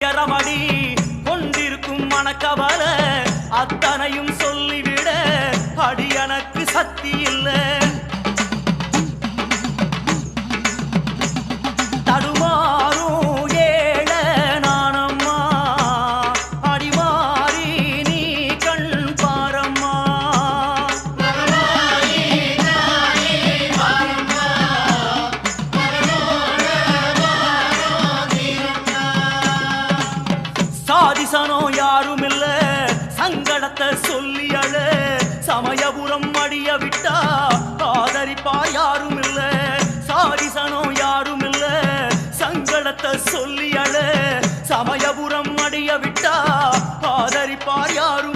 ரமடி கொண்டிருக்கும் மனக்கவல அத்தனையும் சொல்லிவிட அடி எனக்கு சக்தி இல்லை. தடுமாறும் ஏழ நானம்மா அடிமாறி நீ கண் பாரம்மா. சாதிசனோ யாரும் இல்ல சங்கடத்தை சொல்லி அழ சமயபுரம் அடிய விட்டா ஆதரிப்பா யாரும் இல்ல. சாதிசனோ யாரும் இல்ல சங்கடத்தை சொல்லி அழ சமயபுரம் அடிய விட்டா ஆதரிப்பார் யாரும்